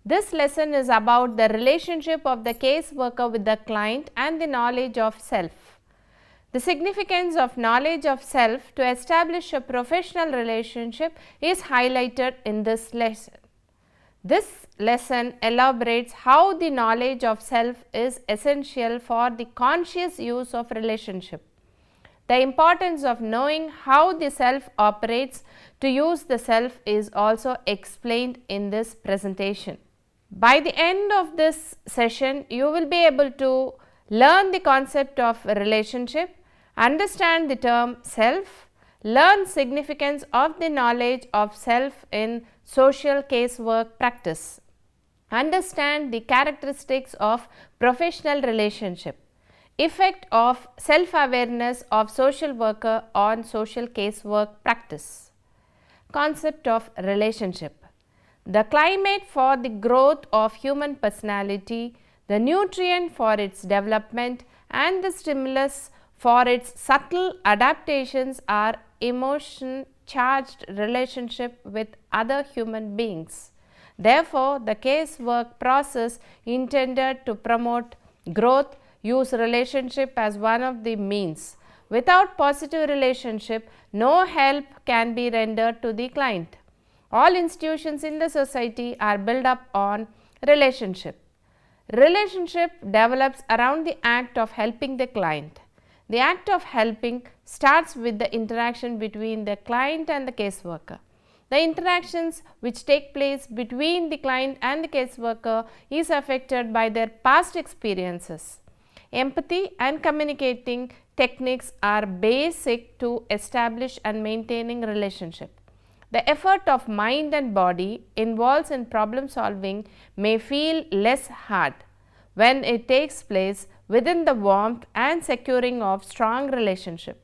This lesson is about the relationship of the caseworker with the client and the knowledge of self. The significance of knowledge of self to establish a professional relationship is highlighted in this lesson. This lesson elaborates how the knowledge of self is essential for the conscious use of relationship. The importance of knowing how the self operates to use the self is also explained in this presentation. By the end of this session, you will be able to learn the concept of relationship, understand the term self, learn significance of the knowledge of self in social casework practice, understand the characteristics of professional relationship, effect of self-awareness of social worker on social casework practice. Concept of relationship. The climate for the growth of human personality, the nutrient for its development and the stimulus for its subtle adaptations are emotion charged relationship with other human beings. Therefore, the casework process intended to promote growth use relationship as one of the means. Without positive relationship, no help can be rendered to the client. All institutions in the society are built up on relationship. Relationship develops around the act of helping the client. The act of helping starts with the interaction between the client and the caseworker. The interactions which take place between the client and the caseworker is affected by their past experiences. Empathy and communicating techniques are basic to establish and maintaining relationship. The effort of mind and body involved in problem solving may feel less hard when it takes place within the warmth and securing of strong relationship.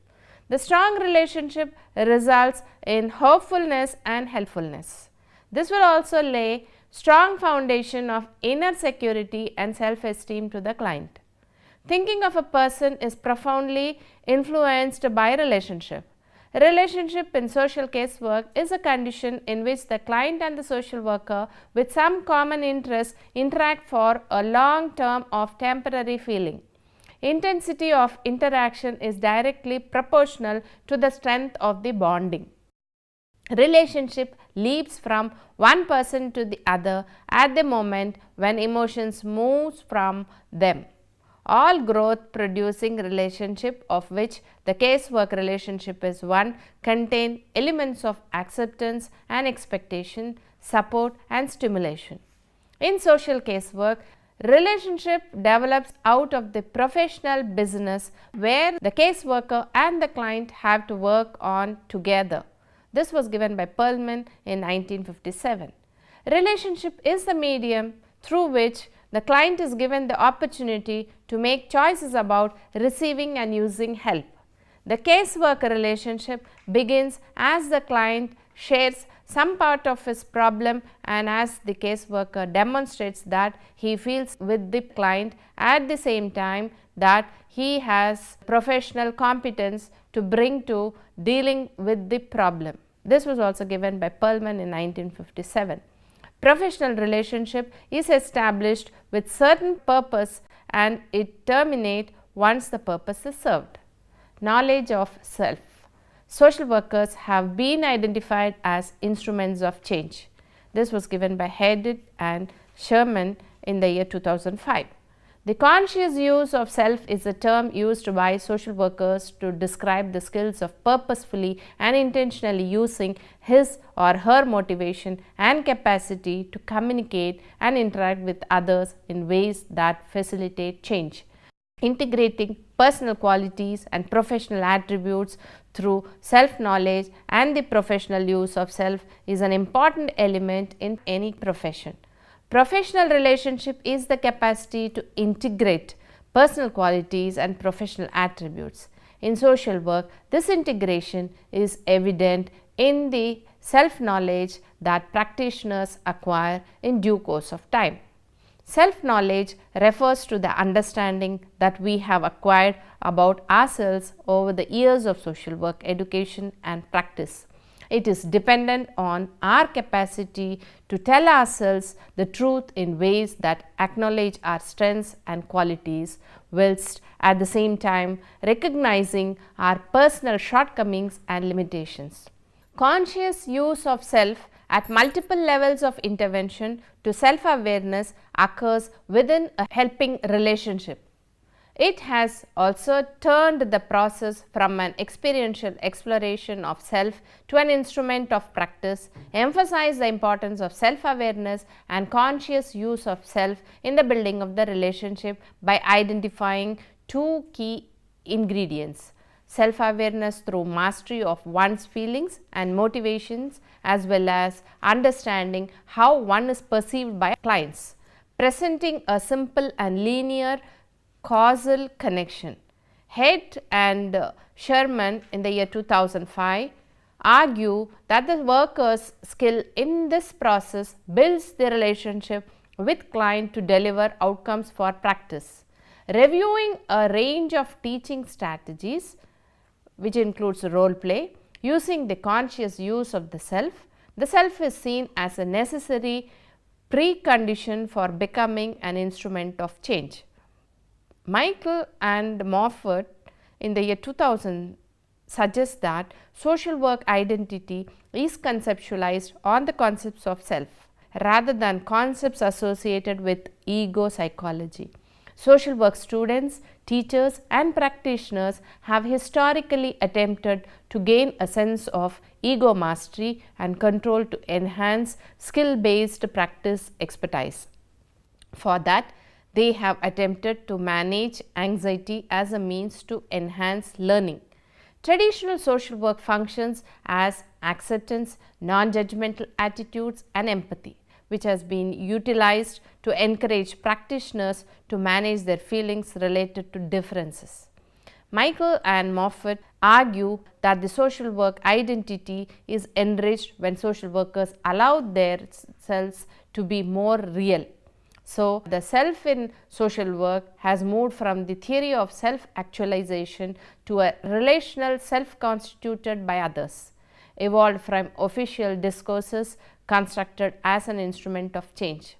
The strong relationship results in hopefulness and helpfulness. This will also lay strong foundation of inner security and self-esteem to the client. Thinking of a person is profoundly influenced by relationship. Relationship in social casework is a condition in which the client and the social worker with some common interest interact for a long term of temporary feeling. Intensity of interaction is directly proportional to the strength of the bonding. Relationship leaps from one person to the other at the moment when emotions moves from them. All growth producing relationship, of which the casework relationship is one, contain elements of acceptance and expectation, support and stimulation. In social casework, relationship develops out of the professional business where the caseworker and the client have to work on together. This was given by Perlman in 1957. Relationship is the medium through which the client is given the opportunity to make choices about receiving and using help. The caseworker relationship begins as the client shares some part of his problem and as the caseworker demonstrates that he feels with the client at the same time that he has professional competence to bring to dealing with the problem. This was also given by Perlman in 1957. Professional relationship is established with certain purpose and it terminates once the purpose is served. Knowledge of self. Social workers have been identified as instruments of change. This was given by Haddad and Sherman in the year 2005. The conscious use of self is a term used by social workers to describe the skills of purposefully and intentionally using his or her motivation and capacity to communicate and interact with others in ways that facilitate change. Integrating personal qualities and professional attributes through self-knowledge and the professional use of self is an important element in any profession. Professional relationship is the capacity to integrate personal qualities and professional attributes. In social work, this integration is evident in the self-knowledge that practitioners acquire in due course of time. Self-knowledge refers to the understanding that we have acquired about ourselves over the years of social work education and practice. It is dependent on our capacity to tell ourselves the truth in ways that acknowledge our strengths and qualities, whilst at the same time recognizing our personal shortcomings and limitations. Conscious use of self at multiple levels of intervention to self-awareness occurs within a helping relationship. It has also turned the process from an experiential exploration of self to an instrument of practice, emphasized the importance of self-awareness and conscious use of self in the building of the relationship by identifying two key ingredients: self-awareness through mastery of one's feelings and motivations, as well as understanding how one is perceived by clients, presenting a simple and linear causal connection. Head and Sherman in the year 2005 argue that the worker's skill in this process builds the relationship with client to deliver outcomes for practice. Reviewing a range of teaching strategies, which includes role play, using the conscious use of the self is seen as a necessary precondition for becoming an instrument of change. Michael and Moffat in the year 2000 suggest that social work identity is conceptualized on the concepts of self rather than concepts associated with ego psychology. Social work students, teachers and practitioners have historically attempted to gain a sense of ego mastery and control to enhance skill-based practice expertise. For that, they have attempted to manage anxiety as a means to enhance learning. Traditional social work functions as acceptance, non-judgmental attitudes and empathy, which has been utilized to encourage practitioners to manage their feelings related to differences. Michael and Moffat argue that the social work identity is enriched when social workers allow their selves to be more real. So, the self in social work has moved from the theory of self-actualization to a relational self constituted by others, evolved from official discourses constructed as an instrument of change.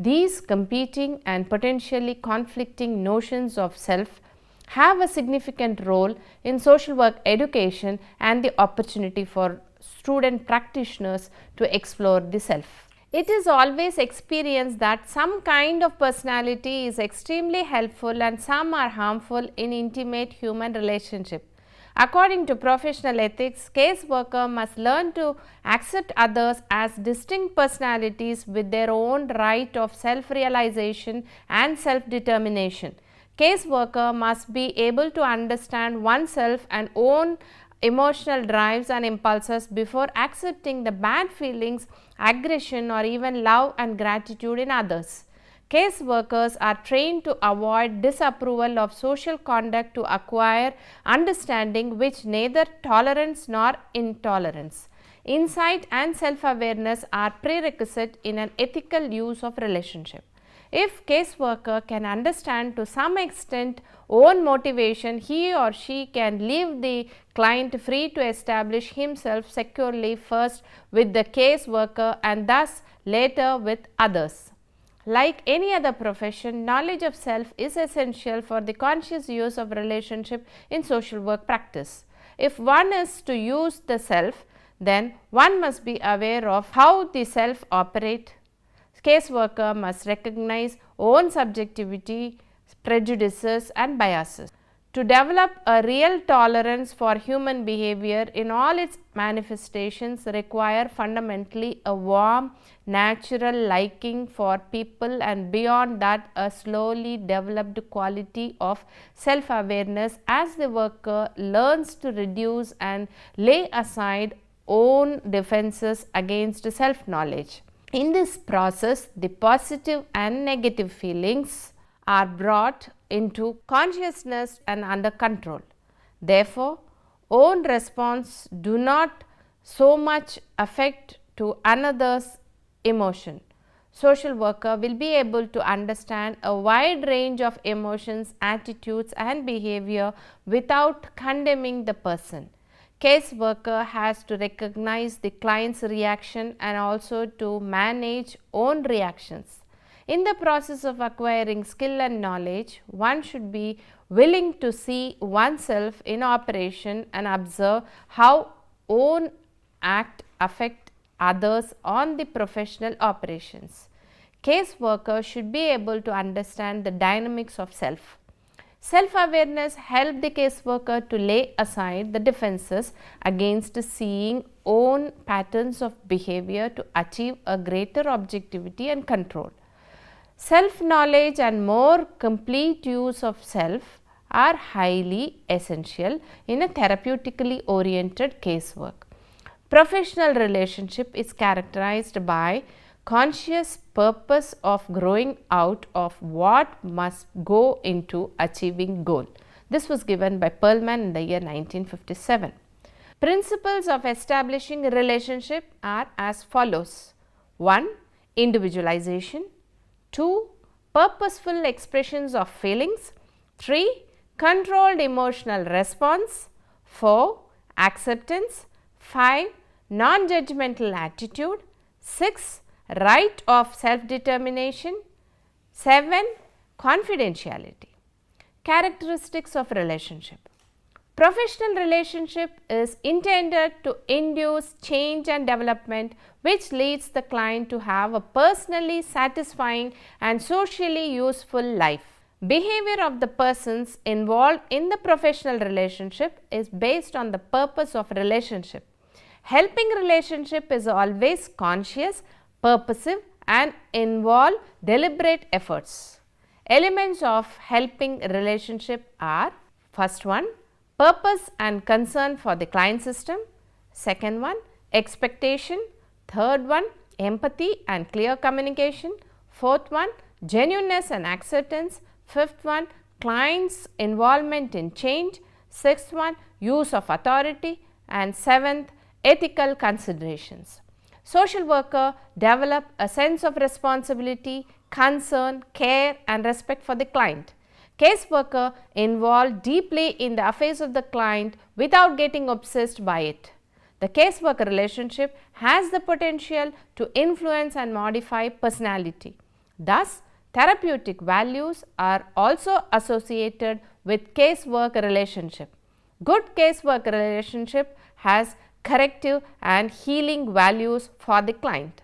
These competing and potentially conflicting notions of self have a significant role in social work education and the opportunity for student practitioners to explore the self. It is always experienced that some kind of personality is extremely helpful and some are harmful in intimate human relationship. According to professional ethics, caseworker must learn to accept others as distinct personalities with their own right of self-realization and self-determination. Caseworker must be able to understand oneself and own emotional drives and impulses before accepting the bad feelings, aggression or even love and gratitude in others. Case workers are trained to avoid disapproval of social conduct to acquire understanding, which neither tolerance nor intolerance. Insight and self-awareness are prerequisite in an ethical use of relationship. If caseworker can understand to some extent own motivation, he or she can leave the client free to establish himself securely first with the caseworker and thus later with others. Like any other profession, knowledge of self is essential for the conscious use of relationship in social work practice. If one is to use the self, then one must be aware of how the self operates. Caseworker must recognize own subjectivity, prejudices and biases. To develop a real tolerance for human behavior in all its manifestations require fundamentally a warm, natural liking for people, and beyond that a slowly developed quality of self-awareness as the worker learns to reduce and lay aside own defenses against self-knowledge. In this process, the positive and negative feelings are brought into consciousness and under control. Therefore, own response do not so much affect to another's emotion. Social worker will be able to understand a wide range of emotions, attitudes and behavior without condemning the person. Caseworker has to recognize the client's reaction and also to manage own reactions. In the process of acquiring skill and knowledge, one should be willing to see oneself in operation and observe how own act affect others on the professional operations. Caseworker should be able to understand the dynamics of self. Self-awareness helps the caseworker to lay aside the defenses against seeing own patterns of behavior to achieve a greater objectivity and control. Self-knowledge and more complete use of self are highly essential in a therapeutically oriented casework. Professional relationship is characterized by conscious purpose of growing out of what must go into achieving goal. This was given by Perlman in the year 1957. Principles of establishing a relationship are as follows. 1. Individualization. 2. Purposeful expressions of feelings. 3. Controlled emotional response. 4. Acceptance. 5. Non-judgmental attitude. 6. Right of self-determination. 7. Confidentiality. Characteristics of relationship. Professional relationship is intended to induce change and development, which leads the client to have a personally satisfying and socially useful life. Behavior of the persons involved in the professional relationship is based on the purpose of relationship. Helping relationship is always conscious, purposive and involve deliberate efforts. Elements of helping relationship are: first one, purpose and concern for the client system. Second one, expectation. Third one, empathy and clear communication. Fourth one, genuineness and acceptance. Fifth one, client's involvement in change. Sixth one, use of authority. And seventh, ethical considerations. Social worker develop a sense of responsibility, concern, care and respect for the client. Caseworker involved deeply in the affairs of the client without getting obsessed by it. The caseworker relationship has the potential to influence and modify personality. Thus, therapeutic values are also associated with casework relationship. Good casework relationship has corrective and healing values for the client.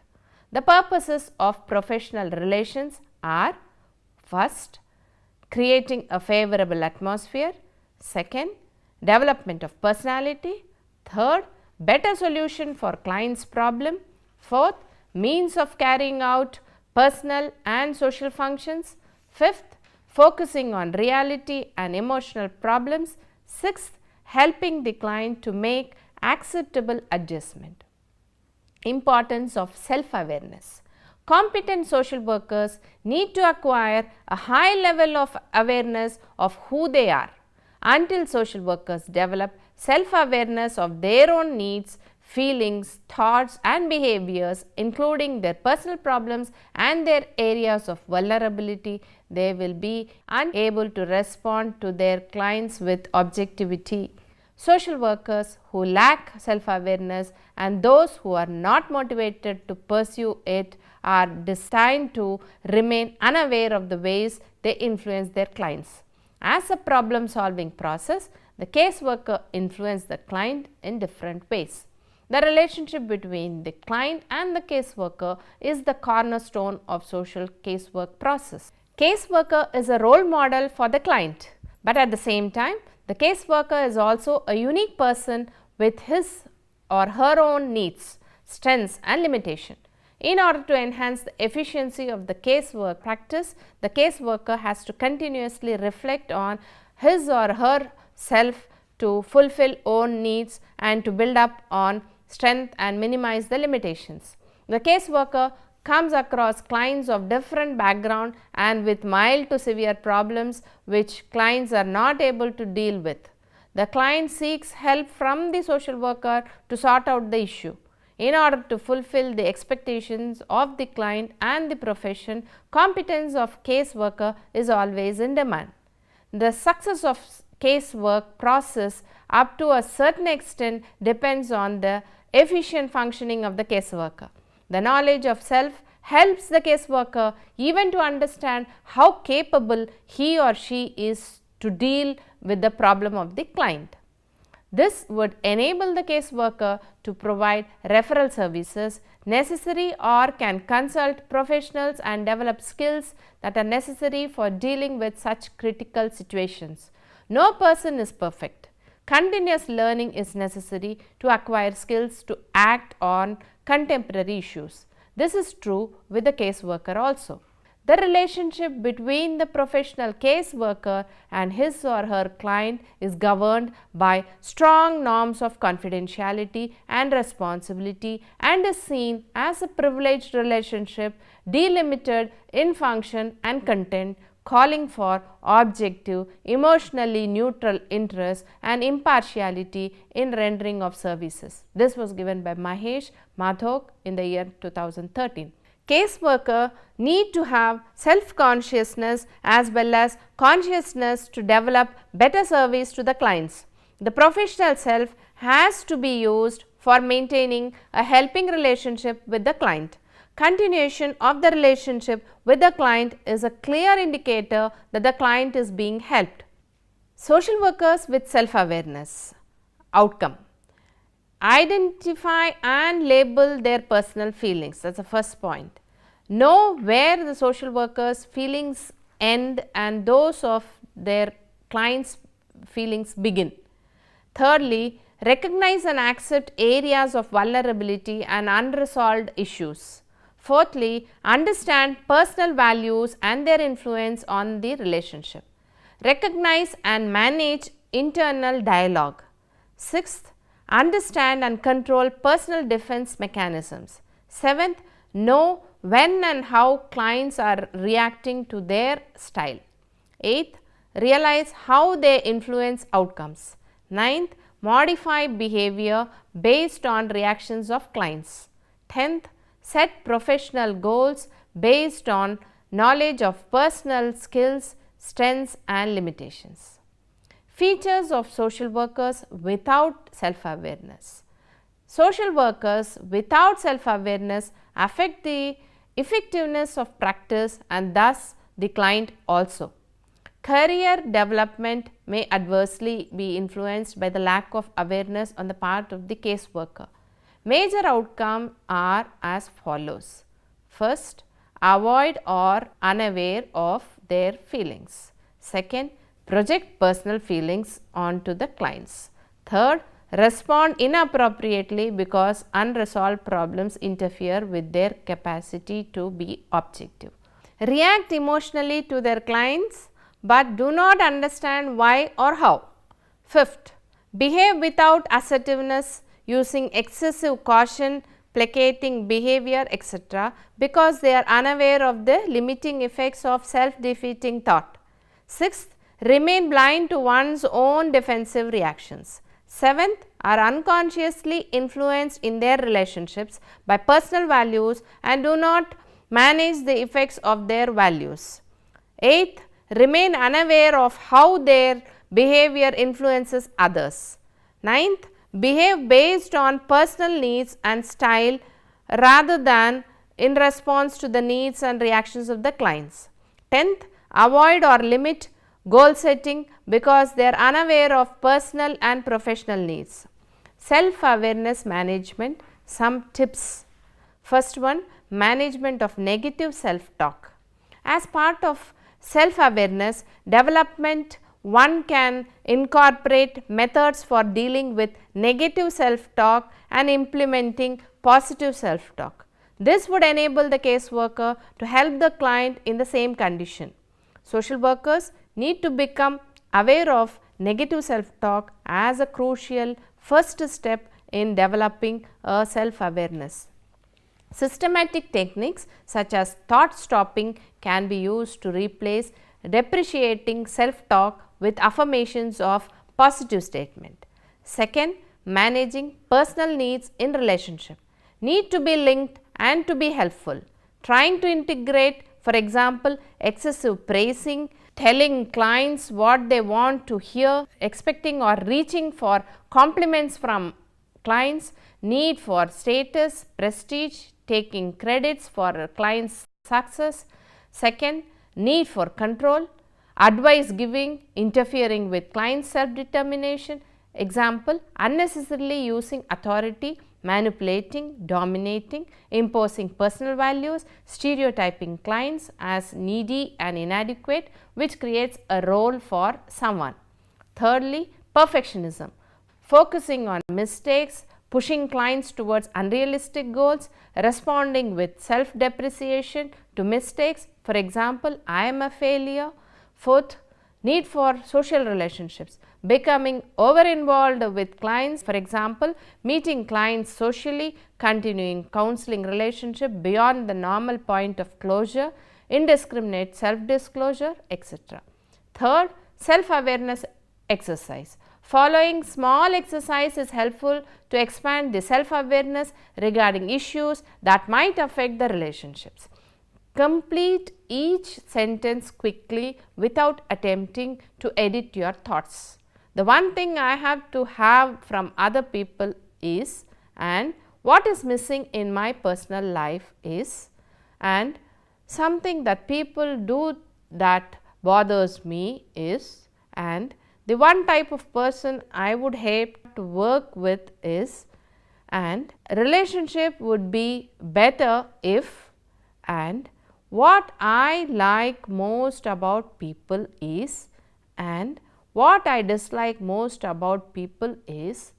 The purposes of professional relations are: first, creating a favorable atmosphere. Second, development of personality. Third, better solution for client's problem. Fourth, means of carrying out personal and social functions. Fifth, focusing on reality and emotional problems. Sixth, helping the client to make acceptable adjustment. Importance of self-awareness. Competent social workers need to acquire a high level of awareness of who they are. Until social workers develop self-awareness of their own needs, feelings, thoughts and behaviors, including their personal problems and their areas of vulnerability, they will be unable to respond to their clients with objectivity. Social workers who lack self-awareness and those who are not motivated to pursue it are destined to remain unaware of the ways they influence their clients. As a problem-solving process, the caseworker influences the client in different ways. The relationship between the client and the caseworker is the cornerstone of social casework process. Caseworker is a role model for the client, but at the same time, the caseworker is also a unique person with his or her own needs, strengths and limitations. In order to enhance the efficiency of the casework practice, the caseworker has to continuously reflect on his or her self to fulfill own needs and to build up on strength and minimize the limitations. The caseworker comes across clients of different background and with mild to severe problems which clients are not able to deal with. The client seeks help from the social worker to sort out the issue. In order to fulfill the expectations of the client and the profession, competence of caseworker is always in demand. The success of casework process up to a certain extent depends on the efficient functioning of the caseworker. The knowledge of self helps the caseworker even to understand how capable he or she is to deal with the problem of the client. This would enable the caseworker to provide referral services necessary or can consult professionals and develop skills that are necessary for dealing with such critical situations. No person is perfect. Continuous learning is necessary to acquire skills to act on contemporary issues. This is true with the caseworker also. The relationship between the professional caseworker and his or her client is governed by strong norms of confidentiality and responsibility and is seen as a privileged relationship delimited in function and content, calling for objective, emotionally neutral interest and impartiality in rendering of services. This was given by Mahesh Madhok in the year 2013. Caseworker need to have self-consciousness as well as consciousness to develop better service to the clients. The professional self has to be used for maintaining a helping relationship with the client. Continuation of the relationship with the client is a clear indicator that the client is being helped. Social workers with self-awareness. Outcome. Identify and label their personal feelings. That is the first point. Know where the social workers' feelings end and those of their clients' feelings begin. Thirdly, recognize and accept areas of vulnerability and unresolved issues. Fourthly, understand personal values and their influence on the relationship. Recognize and manage internal dialogue. Sixth, understand and control personal defense mechanisms. Seventh, know when and how clients are reacting to their style. Eighth, realize how they influence outcomes. Ninth, modify behavior based on reactions of clients. 10th, set professional goals based on knowledge of personal skills, strengths and limitations. Features of social workers without self-awareness. Social workers without self-awareness affect the effectiveness of practice and thus the client also. Career development may adversely be influenced by the lack of awareness on the part of the caseworker. Major outcomes are as follows. First, avoid or unaware of their feelings. Second, project personal feelings onto the clients. Third, respond inappropriately because unresolved problems interfere with their capacity to be objective. React emotionally to their clients but do not understand why or how. Fifth, behave without assertiveness, using excessive caution, placating behavior, etc., because they are unaware of the limiting effects of self-defeating thought. Sixth, remain blind to one's own defensive reactions. Seventh, are unconsciously influenced in their relationships by personal values and do not manage the effects of their values. Eighth, remain unaware of how their behavior influences others. Ninth, behave based on personal needs and style rather than in response to the needs and reactions of the clients. 10th, avoid or limit goal setting because they are unaware of personal and professional needs. Self-awareness management, some tips. First one, management of negative self-talk. As part of self-awareness development, one can incorporate methods for dealing with negative self-talk and implementing positive self-talk. This would enable the caseworker to help the client in the same condition. Social workers need to become aware of negative self-talk as a crucial first step in developing a self-awareness. Systematic techniques such as thought stopping can be used to replace depreciating self-talk with affirmations of positive statement. Second, managing personal needs in relationship need to be linked and to be helpful. Trying to integrate, for example, excessive praising telling clients what they want to hear, expecting or reaching for compliments from clients, need for status, prestige, taking credits for a client's success. Second, need for control, advice giving, interfering with client's self-determination. Example, unnecessarily using authority, manipulating, dominating, imposing personal values, stereotyping clients as needy and inadequate, which creates a role for someone. Thirdly, perfectionism, focusing on mistakes, pushing clients towards unrealistic goals, responding with self-depreciation to mistakes. For example, I am a failure. Fourth, need for social relationships, becoming over-involved with clients. For example, meeting clients socially, continuing counseling relationship beyond the normal point of closure, indiscriminate self-disclosure, etc. Third, self-awareness exercise. Following small exercise is helpful to expand the self-awareness regarding issues that might affect the relationships. Complete each sentence quickly without attempting to edit your thoughts. The one thing I have to have from other people is, and what is missing in my personal life is, and something that people do that bothers me is, and the one type of person I would hate to work with is, and relationship would be better if, and what I like most about people is, and what I dislike most about people is.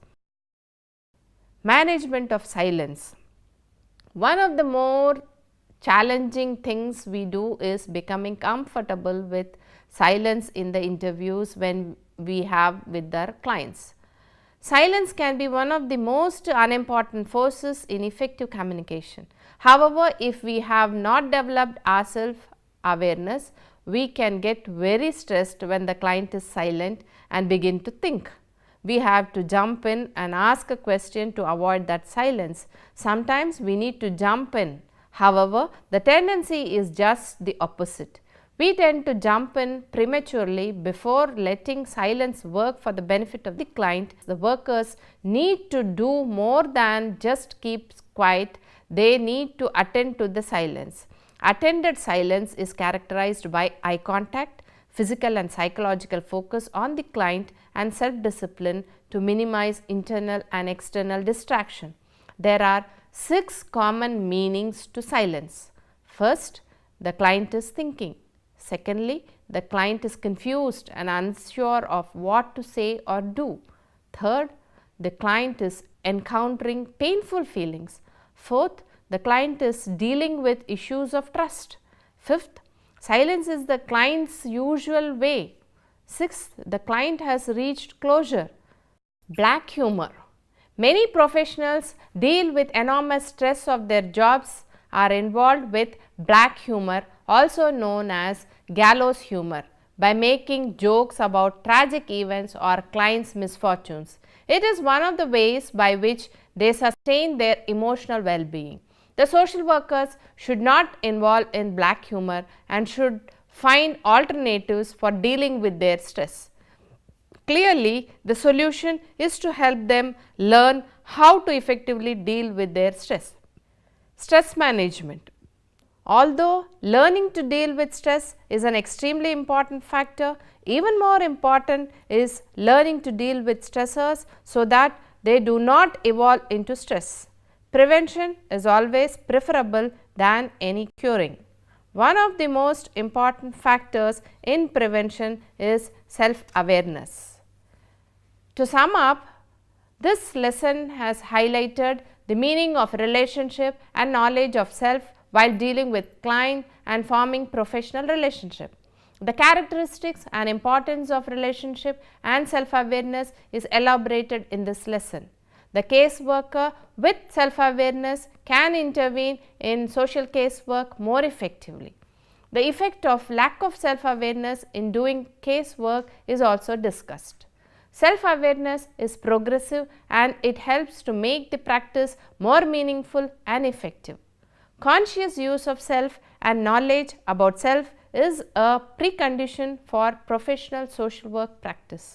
Management of silence. One of the more challenging things we do is becoming comfortable with silence in the interviews when we have with our clients. Silence can be one of the most unimportant forces in effective communication. However, if we have not developed our self-awareness, we can get very stressed when the client is silent and begin to think. We have to jump in and ask a question to avoid that silence. Sometimes we need to jump in. However, the tendency is just the opposite. We tend to jump in prematurely before letting silence work for the benefit of the client. The workers need to do more than just keep quiet. They need to attend to the silence. Attended silence is characterized by eye contact, physical and psychological focus on the client, and self-discipline to minimize internal and external distraction. There are 6 common meanings to silence. First, the client is thinking. Secondly, the client is confused and unsure of what to say or do. Third, the client is encountering painful feelings. Fourth, the client is dealing with issues of trust. Fifth, silence is the client's usual way. Sixth, the client has reached closure. Black humor. Many professionals deal with enormous stress of their jobs, are involved with black humor, also known as gallows humor, by making jokes about tragic events or clients' misfortunes. It is one of the ways by which they sustain their emotional well-being. The social workers should not involve in black humor and should find alternatives for dealing with their stress. Clearly, the solution is to help them learn how to effectively deal with their stress. Stress management. Although learning to deal with stress is an extremely important factor, even more important is learning to deal with stressors so that they do not evolve into stress. Prevention is always preferable than any curing. One of the most important factors in prevention is self-awareness. To sum up, this lesson has highlighted the meaning of relationship and knowledge of self while dealing with client and forming professional relationship. The characteristics and importance of relationship and self-awareness is elaborated in this lesson. The caseworker with self-awareness can intervene in social casework more effectively. The effect of lack of self-awareness in doing casework is also discussed. Self-awareness is progressive and it helps to make the practice more meaningful and effective. Conscious use of self and knowledge about self is a precondition for professional social work practice.